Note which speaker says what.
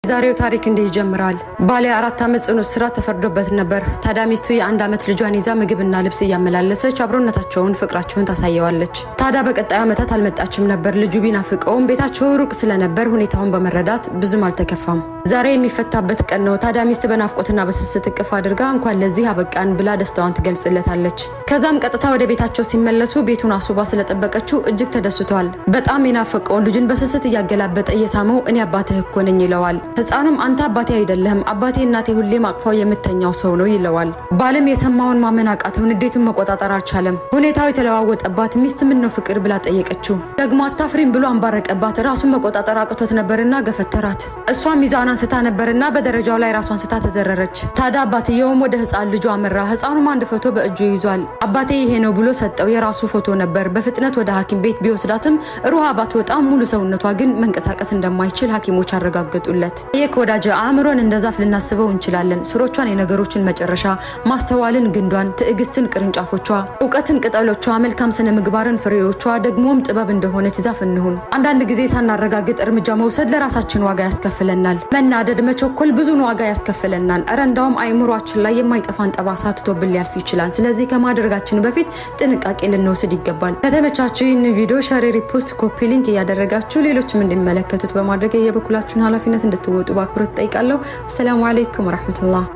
Speaker 1: ዛሬው ታሪክ እንዲህ ይጀምራል። ባለ 4 ዓመት ጽኑ እስራት ተፈርዶበት ነበር። ታዲያ ሚስቱ የ1 ዓመት ልጇን ይዛ ምግብና ልብስ እያመላለሰች አብሮነታቸውን ፍቅራቸውን ታሳየዋለች። ታዲያ በቀጣይ ዓመታት አልመጣችም ነበር። ልጁ ቢናፍቀውም ቤታቸው ሩቅ ስለነበር ሁኔታውን በመረዳት ብዙም አልተከፋም። ዛሬ የሚፈታበት ቀን ነው። ታዲያ ሚስት በናፍቆትና በስስት እቅፍ አድርጋ እንኳን ለዚህ አበቃን ብላ ደስታዋን ትገልጽለታለች። ከዛም ቀጥታ ወደ ቤታቸው ሲመለሱ ቤቱን አስውባ ስለጠበቀችው እጅግ ተደስቷል። በጣም የናፈቀውን ልጁን በስስት እያገላበጠ እየሳመው እኔ አባትህ እኮ ነኝ ይለዋል። ህፃኑም አንተ አባቴ አይደለህም፣ አባቴ እናቴ ሁሌም አቅፋው የምተኛው ሰው ነው ይለዋል። ባልም የሰማውን ማመን አቃተው። ንዴቱን መቆጣጠር አልቻለም። ሁኔታው የተለዋወጠባት ሚስት ምን ነው ፍቅር ብላ ጠየቀችው። ደግሞ አታፍሪም ብሎ አንባረቀባት። ራሱን መቆጣጠር አቅቶት ነበርና ገፈተራት። እሷም ሚዛኗን ስታ ነበርና በደረጃው ላይ ራሷን ስታ ተዘረረች። ታዲያ አባትየውም ወደ ህፃን ልጁ አመራ። ህፃኑም አንድ ፎቶ በእጁ ይዟል። አባቴ ይሄ ነው ብሎ ሰጠው። የራሱ ፎቶ ነበር። በፍጥነት ወደ ሐኪም ቤት ቢወስዳትም ሩሃ ባትወጣም ሙሉ ሰውነቷ ግን መንቀሳቀስ እንደማይችል ሐኪሞች አረጋገጡለት። የኮዳጀ አእምሮን እንደዛፍ ልናስበው እንችላለን። ስሮቿን የነገሮችን መጨረሻ፣ ማስተዋልን ግንዷን፣ ትዕግስትን ቅርንጫፎቿ፣ እውቀትን ቅጠሎቿ፣ መልካም ስነ ምግባርን ፍሬዎቿ፣ ደግሞም ጥበብ እንደሆነች ዛፍ እንሁን። አንዳንድ ጊዜ ሳናረጋግጥ እርምጃ መውሰድ ለራሳችን ዋጋ ያስከፍለናል። መናደድ፣ መቸኮል ብዙን ዋጋ ያስከፍለናል። እንዳውም አእምሮአችን ላይ የማይጠፋን ጠባሳ ትቶብን ሊያልፍ ይችላል። ስለዚህ ከማድረጋችን በፊት ጥንቃቄ ልንወስድ ይገባል። ከተመቻችሁ ይህን ቪዲዮ ሼር፣ ሪፖስት፣ ኮፒ ሊንክ እያደረጋችሁ ሌሎችም እንዲመለከቱት በማድረግ የበኩላችሁን ኃላፊነት እንድትወጡ በአክብሮት ጠይቃለሁ። ሰላም አለይኩም ወራህመቱላህ።